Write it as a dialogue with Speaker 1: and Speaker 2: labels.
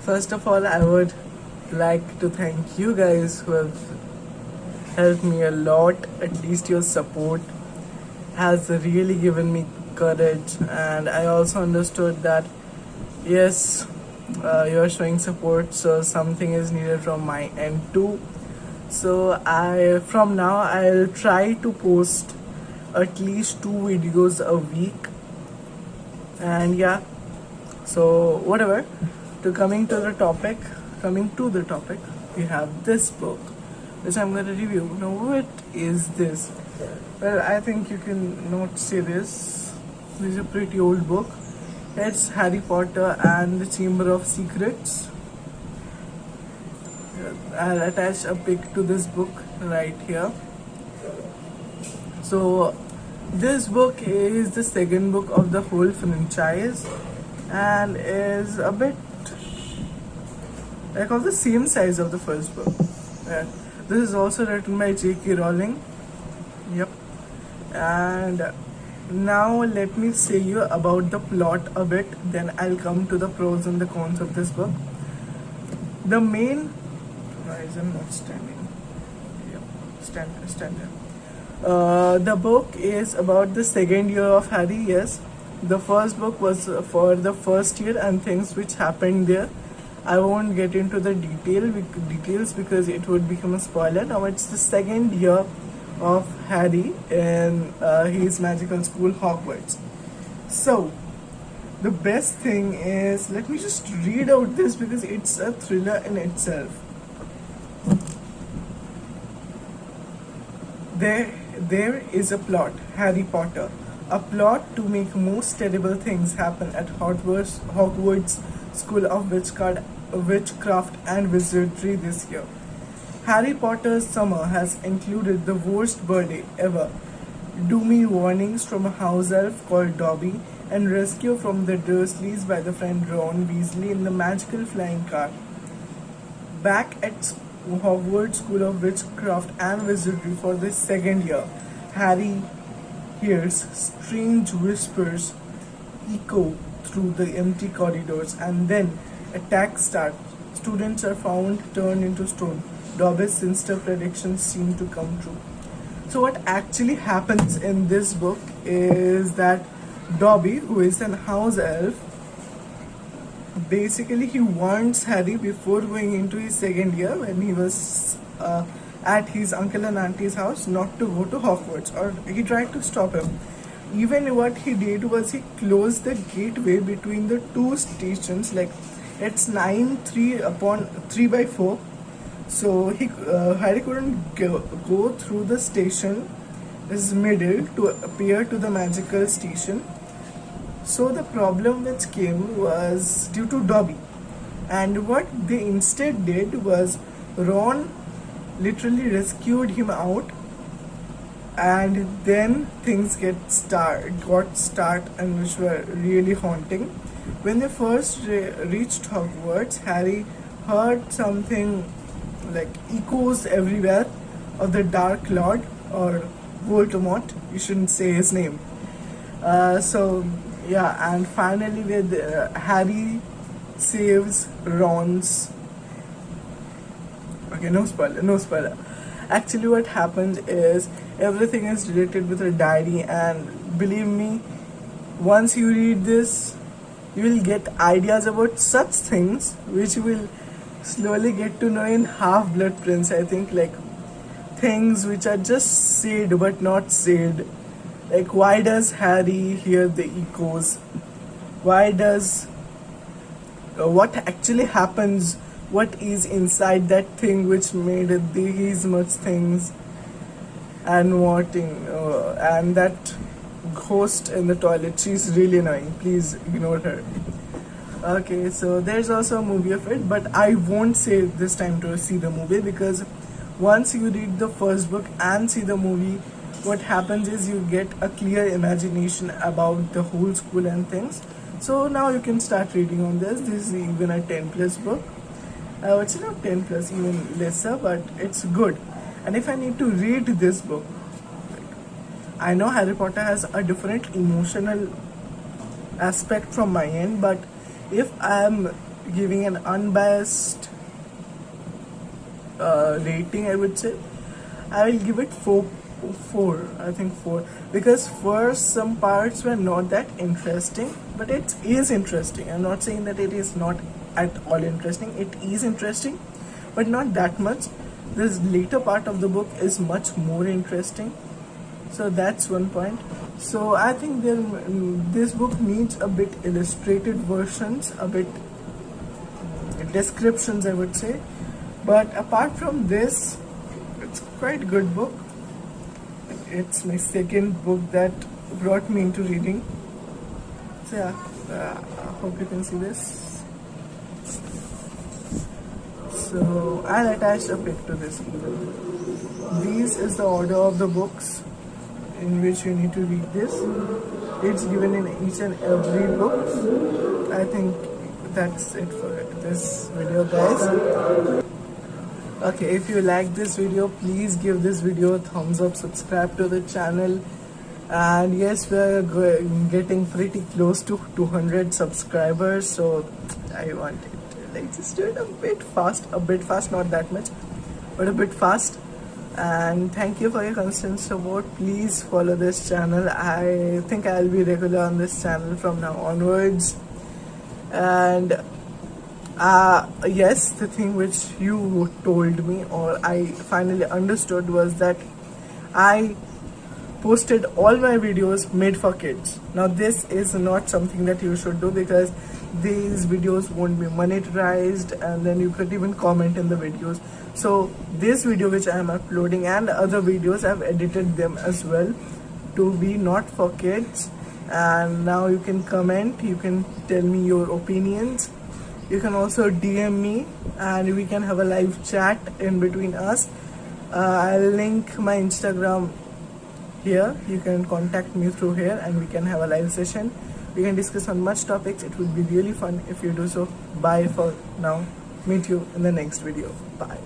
Speaker 1: First of all, I would like to thank you guys who have helped me a lot. At least your support has really given me courage, and I also understood that yes, you're showing support, so something is needed from my end too. So from now I'll try to post at least 2 videos a week, and yeah. So whatever. Coming to the topic, we have this book, which I'm going to review. Now, what is this? Well, I think you can not see this. This is a pretty old book. It's Harry Potter and the Chamber of Secrets. I'll attach a pic to this book right here. So, this book is the second book of the whole franchise and is a bit like of the same size of the first book. Yeah. This is also written by J.K. Rowling. Yep. And now let me say you about the plot a bit, then I'll come to the pros and the cons of this book. The main why is it not standing? Yep. Stand there. The book is about the second year of Harry, yes. The first book was for the first year and things which happened there. I won't get into the details because it would become a spoiler. Now it's the second year of Harry in his magical school Hogwarts. So the best thing is, let me just read out this because it's a thriller in itself. There is a plot, Harry Potter. A plot to make most terrible things happen at Hogwarts School of Witchcraft and Wizardry this year. Harry Potter's summer has included the worst birthday ever, doomy warnings from a house elf called Dobby, and rescue from the Dursleys by the friend Ron Weasley in the magical flying car. Back at Hogwarts School of Witchcraft and Wizardry for the second year, Harry hears strange whispers echo through the empty corridors, and then attacks start. Students are found turned into stone. Dobby's sinister predictions seem to come true. So what actually happens in this book is that Dobby, who is an house elf, basically he warns Harry before going into his second year when he was at his uncle and auntie's house not to go to Hogwarts, or he tried to stop him. Even what he did was he closed the gateway between the two stations, like it's 9 3 by 4. So Harry couldn't go through the station is middle to appear to the magical station. So the problem which came was due to Dobby, and what they instead did was Ron literally rescued him out, and then things got start and which were really haunting. When they first reached Hogwarts, Harry heard something like echoes everywhere of the Dark Lord, or Voldemort, you shouldn't say his name. So yeah, and finally with Harry saves Ron's. Okay, no spoiler. Actually, what happens is everything is related with a diary, and believe me, once you read this, you will get ideas about such things which you will slowly get to know in Half-Blood Prince. I think, like things which are just said but not said. Like, why does Harry hear the echoes? Why does what actually happens? What is inside that thing which made these much things? And and that ghost in the toilet, she's really annoying. Please ignore her. Okay, so there's also a movie of it, but I won't say this time to see the movie, because once you read the first book and see the movie, what happens is you get a clear imagination about the whole school and things. So now you can start reading on this. This is even a 10+ book. It's not 10 plus, even lesser, but it's good. And if I need to read this book, I know Harry Potter has a different emotional aspect from my end, but if I am giving an unbiased rating, I would say I will give it four. I think four, because first some parts were not that interesting, but it is interesting. I'm not saying that it is not at all interesting. It is interesting, but not that much. This later part of the book is much more interesting. So that's one point. So I think this book needs a bit illustrated versions, a bit descriptions, I would say. But apart from this, it's quite good book. It's my second book that brought me into reading. So yeah, I hope you can see this. So I'll attach a pic to this email. This is the order of the books in which you need to read this. It's given in each and every book. I think that's it for this video, guys. Okay, if you like this video, please give this video a thumbs up, subscribe to the channel, and yes, we're getting pretty close to 200 subscribers, so I want it, like, just do it a bit fast, not that much, but a bit fast. And thank you for your constant support. Please follow this channel. I think I'll be regular on this channel from now onwards. And yes, the thing which you told me, or I finally understood, was that I posted all my videos made for kids. Now this is not something that you should do, because these videos won't be monetized, and then you could even comment in the videos. So this video which I am uploading and other videos, I've edited them as well to be not for kids. And now you can comment, you can tell me your opinions. You can also DM me and we can have a live chat in between us. I'll link my Instagram here. You can contact me through here and we can have a live session. We can discuss on much topics. It would be really fun if you do so. Bye for now. Meet you in the next video. Bye.